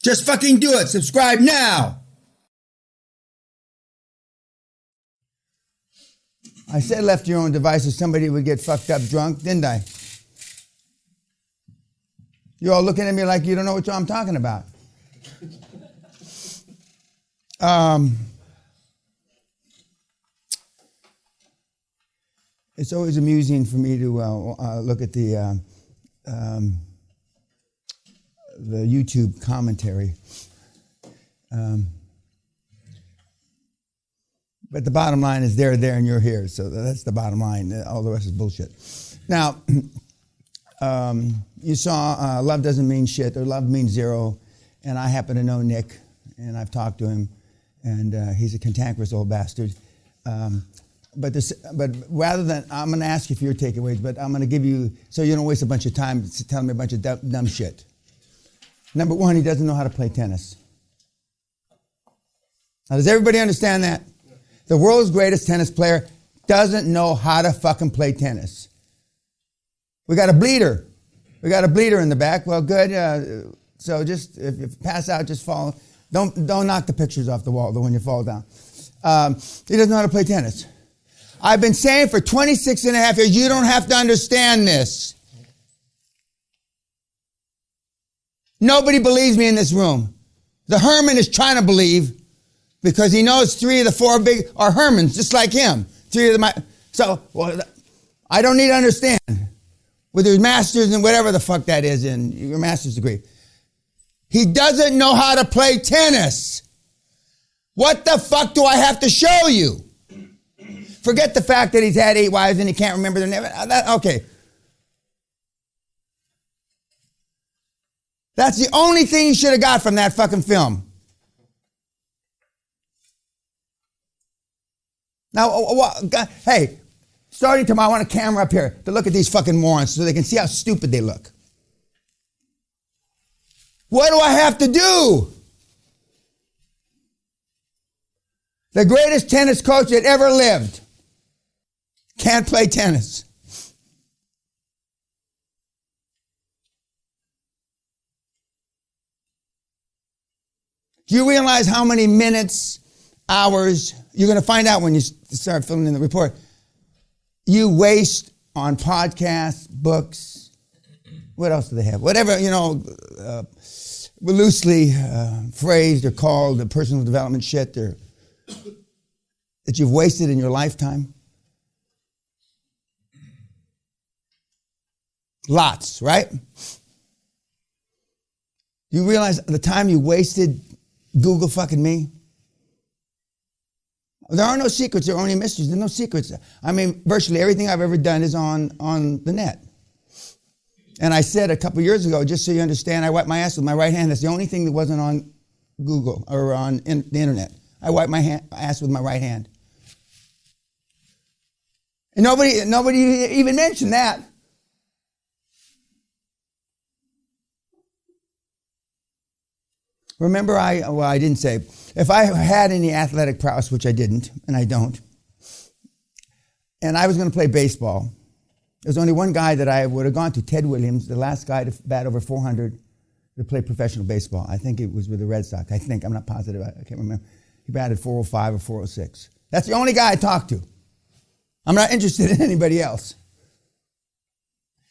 Just fucking do it. Subscribe now. I said left to your own devices, somebody would get fucked up drunk, didn't I? You're all looking at me like you don't know what I'm talking about. It's always amusing for me to look at the YouTube commentary. But the bottom line is they're there and you're here. So that's the bottom line. All the rest is bullshit. Now, you saw love doesn't mean shit, or love means zero. And I happen to know Nick, and I've talked to him, and he's a cantankerous old bastard. But rather than, I'm going to ask you for your takeaways, but I'm going to give you, so you don't waste a bunch of time telling me a bunch of dumb shit. Number one, he doesn't know how to play tennis. Now, does everybody understand that? The world's greatest tennis player doesn't know how to fucking play tennis. We got a bleeder. We got a bleeder in the back. Well, good. So just, if you pass out, just fall. Don't knock the pictures off the wall when you fall down. He doesn't know how to play tennis. I've been saying for 26 and a half years, you don't have to understand this. Nobody believes me in this room. The Herman is trying to believe because he knows 3 of the 4 big are Hermans, just like him. 3 of them. I don't need to understand. With his master's and whatever the fuck that is in your master's degree. He doesn't know how to play tennis. What the fuck do I have to show you? Forget the fact that he's had 8 wives and he can't remember their name. Okay. That's the only thing you should have got from that fucking film. Now, hey, starting tomorrow, I want a camera up here to look at these fucking morons so they can see how stupid they look. What do I have to do? The greatest tennis coach that ever lived can't play tennis. Do you realize how many minutes, hours, you're going to find out when you start filling in the report, you waste on podcasts, books, what else do they have? Whatever, loosely phrased or called the personal development shit that you've wasted in your lifetime. Lots, right? You realize the time you wasted Google fucking me? There are no secrets, there are only mysteries. There are no secrets. I mean, virtually everything I've ever done is on the net. And I said a couple years ago, just so you understand, I wipe my ass with my right hand. That's the only thing that wasn't on Google or on the internet. I wipe my ass with my right hand. And nobody even mentioned that. Remember, I didn't say, if I had any athletic prowess, which I didn't, and I don't, and I was going to play baseball, there's only one guy that I would have gone to, Ted Williams, the last guy to bat over 400 to play professional baseball. I think it was with the Red Sox. I'm not positive. I can't remember. He batted 405 or 406. That's the only guy I talked to. I'm not interested in anybody else.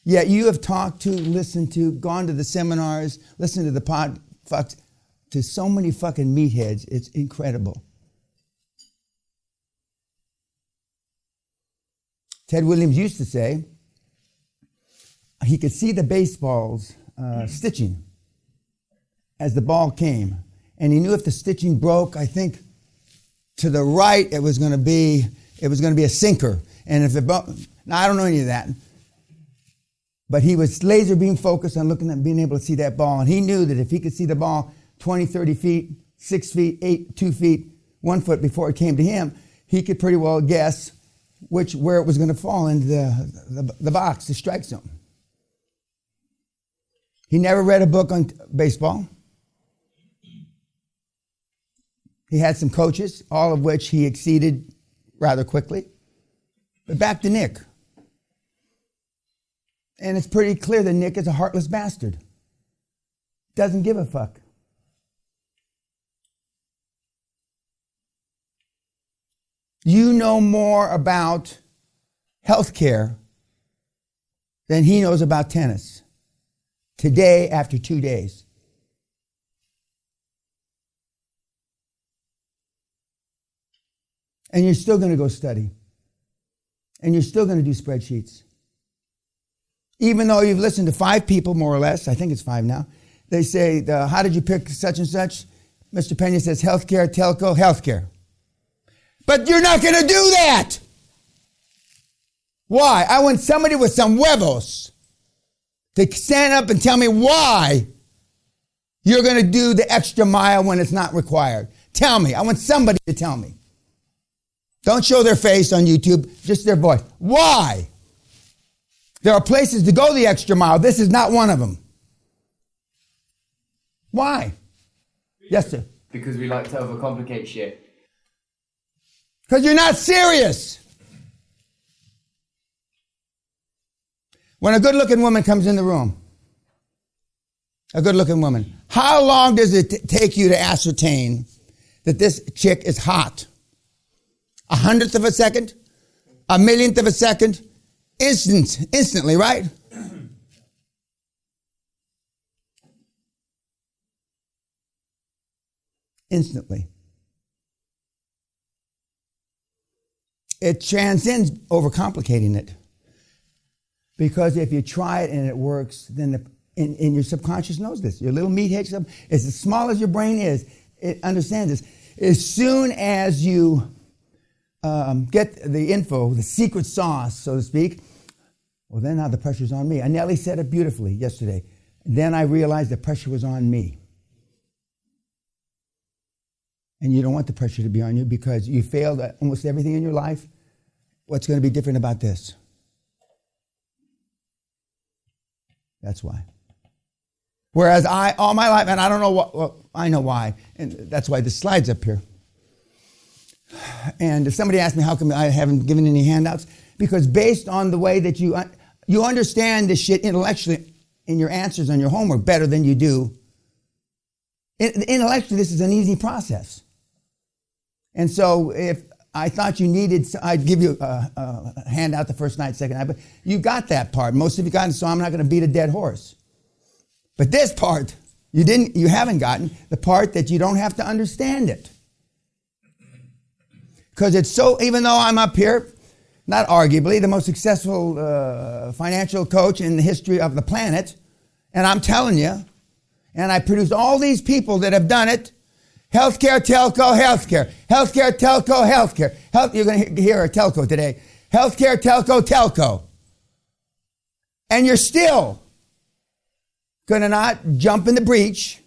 Yet you have talked to, listened to, gone to the seminars, listened to the podfucks, to so many fucking meatheads. It's incredible. Ted Williams used to say he could see the baseballs stitching as the ball came. And he knew if the stitching broke, I think, to the right, it was going to be a sinker. And if it broke, now I don't know any of that. But he was laser beam focused on looking at being able to see that ball. And he knew that if he could see the ball 20, 30 feet, 6 feet, 8, 2 feet, 1 foot before it came to him, he could pretty well guess where it was going to fall into the box, the strike zone. He never read a book on baseball. He had some coaches, all of which he exceeded rather quickly. But back to Nick. And it's pretty clear that Nick is a heartless bastard. Doesn't give a fuck. You know more about healthcare than he knows about tennis. Today after 2 days. And you're still going to go study. And you're still going to do spreadsheets. Even though you've listened to 5 people, more or less, I think it's 5 now, they say, how did you pick such and such? Mr. Peña says, healthcare, telco, healthcare. But you're not going to do that. Why? I want somebody with some huevos to stand up and tell me why you're going to do the extra mile when it's not required. Tell me. I want somebody to tell me. Don't show their face on YouTube, just their voice. Why? There are places to go the extra mile. This is not one of them. Why? Yes, sir. Because we like to overcomplicate shit. Because you're not serious. When a good-looking woman comes in the room, a good-looking woman, how long does it take you to ascertain that this chick is hot? 1/100th of a second? 1/1,000,000th of a second? Instantly, right? Instantly. It transcends overcomplicating it. Because if you try it and it works, then in your subconscious knows this. Your little meathead, it's as small as your brain is, it understands this. As soon as you get the info, the secret sauce, so to speak, well, then now the pressure's on me. And Nellie said it beautifully yesterday. Then I realized the pressure was on me. And you don't want the pressure to be on you because you failed at almost everything in your life. What's going to be different about this? That's why. Whereas all my life, and I don't know what I know why, and that's why the slide's up here. And if somebody asked me how come I haven't given any handouts, because based on the way that you understand this shit intellectually in your answers on your homework better than you do. Intellectually, this is an easy process. And so if I thought you needed, I'd give you a handout the first night, second night, but you got that part. Most of you got it, so I'm not going to beat a dead horse. But this part, you haven't gotten, the part that you don't have to understand it. Because it's so, even though I'm up here, not arguably, the most successful financial coach in the history of the planet, and I'm telling you, and I produced all these people that have done it, healthcare, telco, healthcare. Healthcare, telco, healthcare. You're going to hear a telco today. Healthcare, telco, telco. And you're still going to not jump in the breach.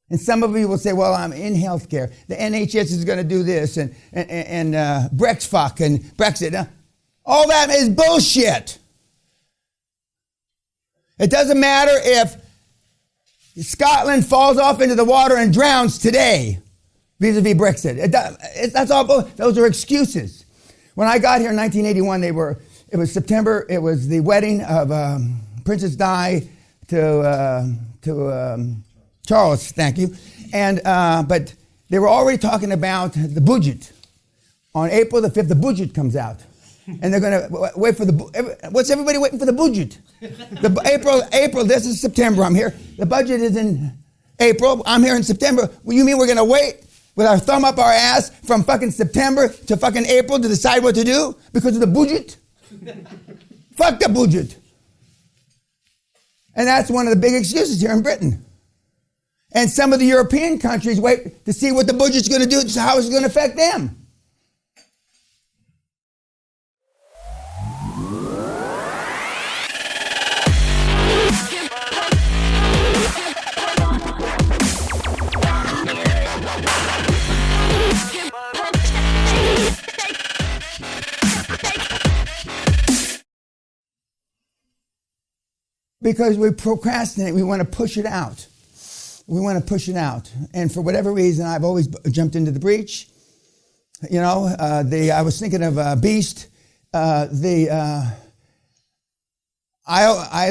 And some of you will say, well, I'm in healthcare. The NHS is going to do this and Brexfuck and Brexit. All that is bullshit. It doesn't matter if Scotland falls off into the water and drowns today, vis-a-vis Brexit. That's all. Those are excuses. When I got here in 1981, it was September. It was the wedding of Princess Di to Charles. Thank you. And but they were already talking about the budget. On April the 5th, the budget comes out. And they're going to wait for what's everybody waiting for the budget? April, this is September, I'm here. The budget is in April, I'm here in September. Well, you mean we're going to wait with our thumb up our ass from fucking September to fucking April to decide what to do because of the budget? Fuck the budget. And that's one of the big excuses here in Britain. And some of the European countries wait to see what the budget's going to do, how it's going to affect them. Because we procrastinate, we want to push it out. We want to push it out. And for whatever reason, I've always jumped into the breach. You know, I was thinking of Beast. I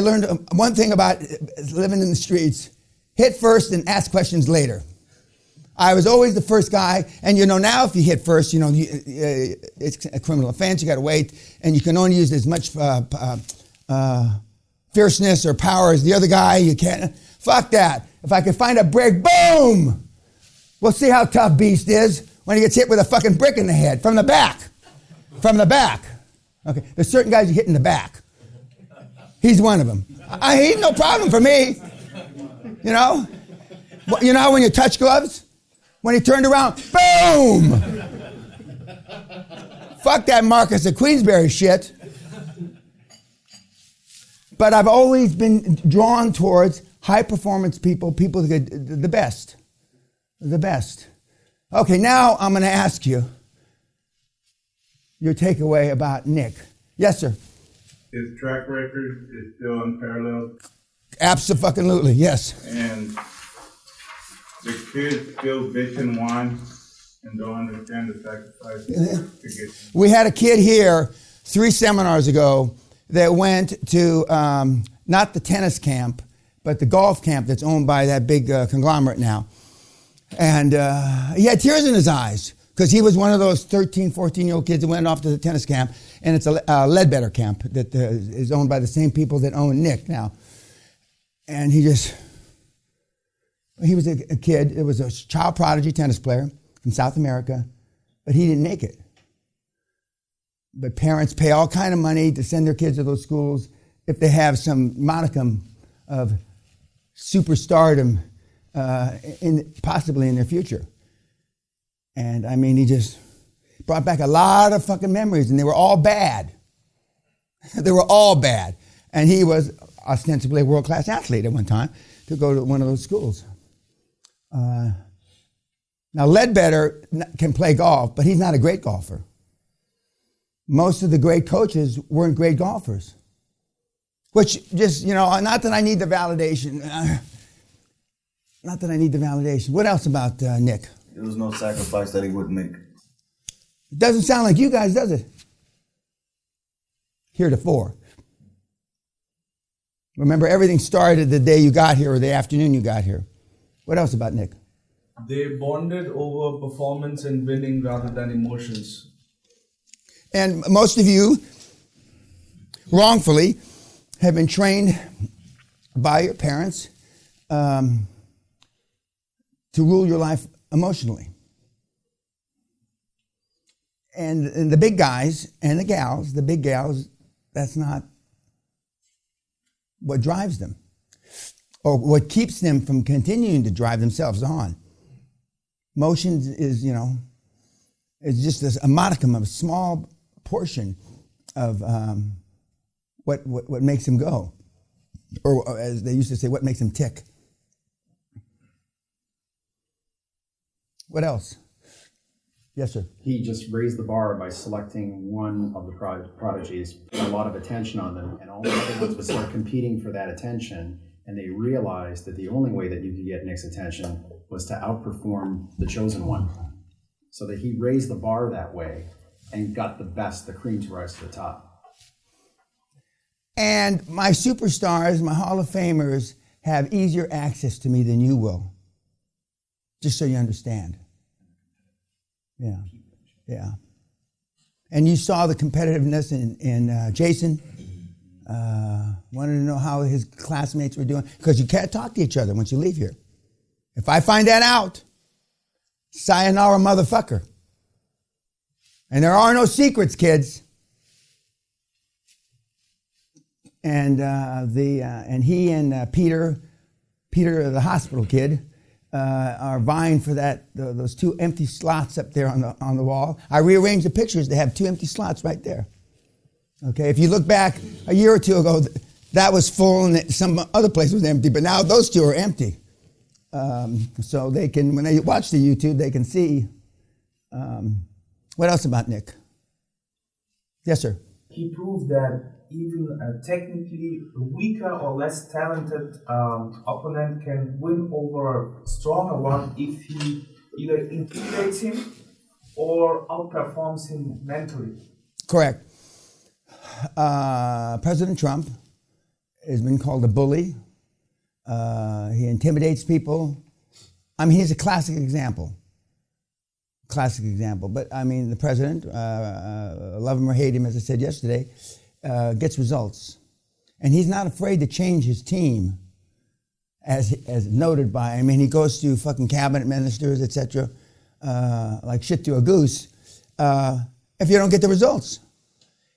learned one thing about living in the streets. Hit first and ask questions later. I was always the first guy, and now if you hit first, it's a criminal offense. You got to wait, and you can only use as much fierceness or power as the other guy. You can't. Fuck that. If I could find a brick, boom. We'll see how tough Beast is when he gets hit with a fucking brick in the head from the back. From the back. Okay. There's certain guys you hit in the back. He's one of them. He's no problem for me. You know how when you touch gloves? When he turned around, boom! Fuck that Marcus of Queensberry shit. But I've always been drawn towards high-performance people that get the best. The best. Okay, now I'm going to ask you your takeaway about Nick. Yes, sir. His track record is still unparalleled. Absolutely, yes. And the kids still bitch and whine and don't understand the sacrifice to get. We had a kid here 3 seminars ago that went to not the tennis camp, but the golf camp that's owned by that big conglomerate now. And he had tears in his eyes because he was one of those 13, 14-year-old kids that went off to the tennis camp. And it's a Ledbetter camp that is owned by the same people that own Nick now. And he was a kid. It was a child prodigy tennis player from South America, but he didn't make it. But parents pay all kind of money to send their kids to those schools if they have some modicum of superstardom possibly in their future. And I mean, he just brought back a lot of fucking memories, and they were all bad. They were all bad. And he was ostensibly a world-class athlete at one time to go to one of those schools. Now, Ledbetter can play golf, but he's not a great golfer. Most of the great coaches weren't great golfers. Which just, not that I need the validation. Not that I need the validation. What else about Nick? There was no sacrifice that he wouldn't make. It doesn't sound like you guys, does it? Heretofore. Remember, everything started the day you got here or the afternoon you got here. What else about Nick? They bonded over performance and winning rather than emotions. And most of you, wrongfully, have been trained by your parents to rule your life emotionally. And the big guys and the big gals, that's not what drives them or what keeps them from continuing to drive themselves on. Emotions is, is just a modicum of a small portion of what makes them go. Or as they used to say, what makes them tick. What else? Yes, sir. He just raised the bar by selecting one of the prodigies, put a lot of attention on them, and all the other ones would start competing for that attention, and they realized that the only way that you could get Nick's attention was to outperform the chosen one. So that he raised the bar that way and got the cream to rise to the top. And my superstars, my Hall of Famers, have easier access to me than you will. Just so you understand. Yeah. And you saw the competitiveness in Jason. Wanted to know how his classmates were doing. Because you can't talk to each other once you leave here. If I find that out, sayonara motherfucker. And there are no secrets, kids. And he and Peter the hospital kid, are vying for those 2 empty slots up there on the wall. I rearranged the pictures to have 2 empty slots right there. Okay, if you look back a year or 2 ago, that was full and some other place was empty, but now those 2 are empty. So they can, when they watch the YouTube, they can see. What else about Nick? Yes, sir. He proved that even a technically weaker or less talented opponent can win over a stronger one if he either intimidates him or outperforms him mentally. Correct. President Trump has been called a bully. He intimidates people. I mean, he's a classic example. Classic example. But I mean, the president, love him or hate him, as I said yesterday, gets results. And he's not afraid to change his team, as noted by, I mean, he goes to fucking cabinet ministers, etc., like shit to a goose, if you don't get the results.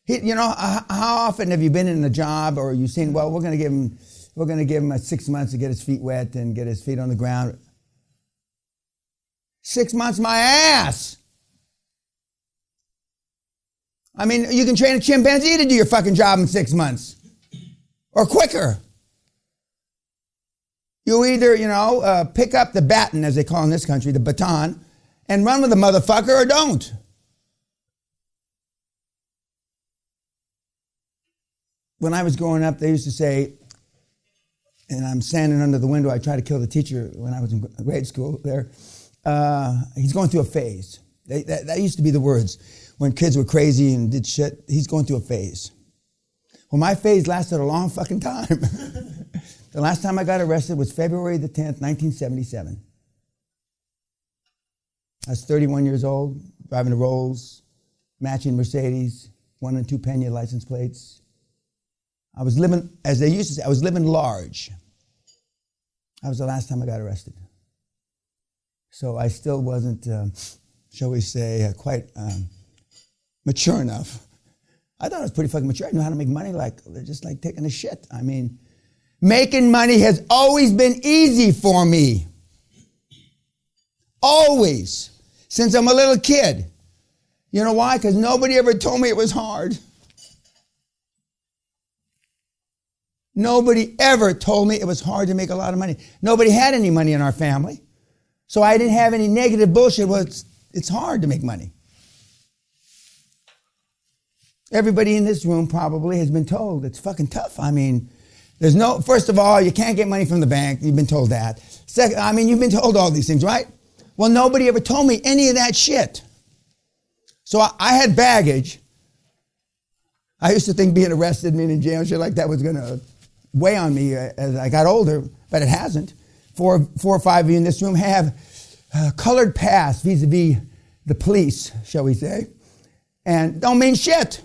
How often have you been in a job or you've seen, well, we're going to give him 6 months to get his feet wet and get his feet on the ground. 6 months, my ass. I mean, you can train a chimpanzee to do your fucking job in 6 months. Or quicker. You either, pick up the baton, as they call in this country, the baton, and run with the motherfucker or don't. When I was growing up, they used to say, and I'm standing under the window, I tried to kill the teacher when I was in grade school there, he's going through a phase. That used to be the words. When kids were crazy and did shit, he's going through a phase. Well, my phase lasted a long fucking time. The last time I got arrested was February the 10th, 1977. I was 31 years old, driving a Rolls, matching Mercedes, 1 and 2 Peña license plates. I was living, as they used to say, I was living large. That was the last time I got arrested. So I still wasn't, shall we say, quite mature enough. I thought I was pretty fucking mature. I knew how to make money just like taking a shit. I mean, making money has always been easy for me. Always. Since I'm a little kid. You know why? Because nobody ever told me it was hard. Nobody ever told me it was hard to make a lot of money. Nobody had any money in our family. So I didn't have any negative bullshit. Well, it's hard to make money. Everybody in this room probably has been told it's fucking tough. I mean, first of all, you can't get money from the bank. You've been told that. Second, I mean, you've been told all these things, right? Well, nobody ever told me any of that shit. So I had baggage. I used to think being arrested, being in jail, shit like that was going to weigh on me as I got older, but it hasn't. Four or five of you in this room have colored pass vis-a-vis the police, shall we say, and don't mean shit.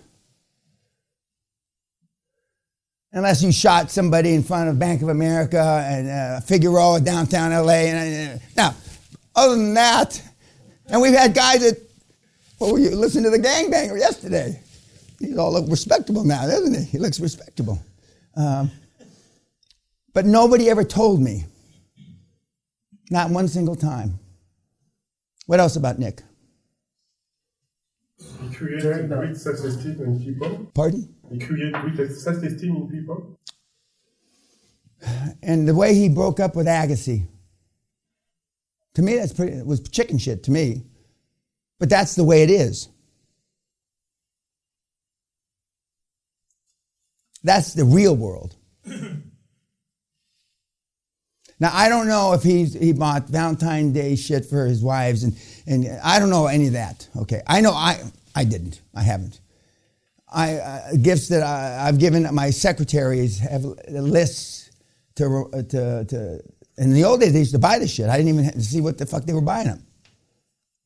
Unless you shot somebody in front of Bank of America and Figueroa, downtown LA. Now, other than that, and we've had guys that, well, you listened to the gangbanger yesterday. He's all look respectable now, doesn't he? He looks respectable. But nobody ever told me. Not one single time. What else about Nick? He created great self-esteem in people. Pardon? He created great self-esteem in people. And the way he broke up with Agassi, to me, it was chicken shit to me. But that's the way it is. That's the real world. Now, I don't know if he bought Valentine's Day shit for his wives, and I don't know any of that. Okay, I know I didn't. I haven't. Gifts that I've given my secretaries have lists to. In the old days, they used to buy this shit. I didn't even have to see what the fuck they were buying them.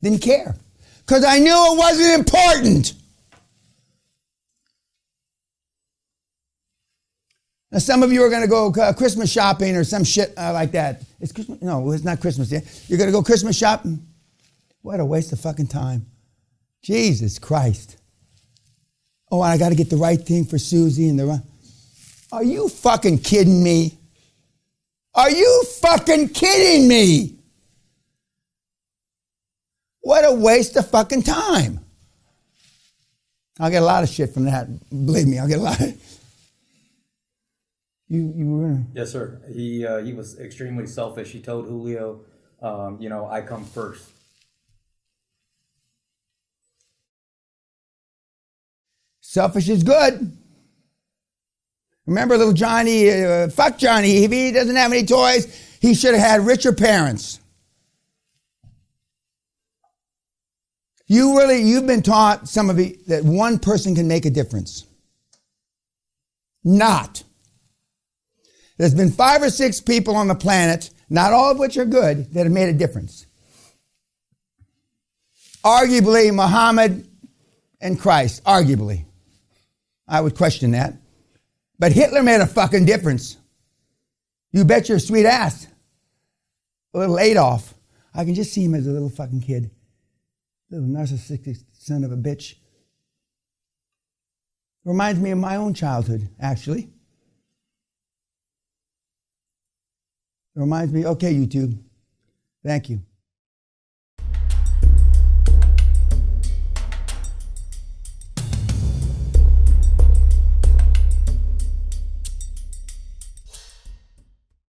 Didn't care, because I knew it wasn't important. Now, some of you are going to go Christmas shopping or some shit like that. It's Christmas? No, it's not Christmas yet. You're going to go Christmas shopping? What a waste of fucking time. Jesus Christ. Oh, I got to get the right thing for Susie and the right. Are you fucking kidding me? Are you fucking kidding me? What a waste of fucking time. I'll get a lot of shit from that. Believe me, I'll get a lot of. You were. Yes, sir. He was extremely selfish. He told Julio, I come first. Selfish is good. Remember little Johnny, fuck Johnny. If he doesn't have any toys, he should have had richer parents. You've been taught, some of you, that one person can make a difference. Not. There's been 5 or 6 people on the planet not all of which are good, that have made a difference. Arguably, Muhammad and Christ, arguably. I would question that. But Hitler made a fucking difference. You bet your sweet ass. A little Adolf. I can just see him as a little fucking kid. Little narcissistic son of a bitch. Reminds me of my own childhood, actually. Reminds me, okay, YouTube. Thank you.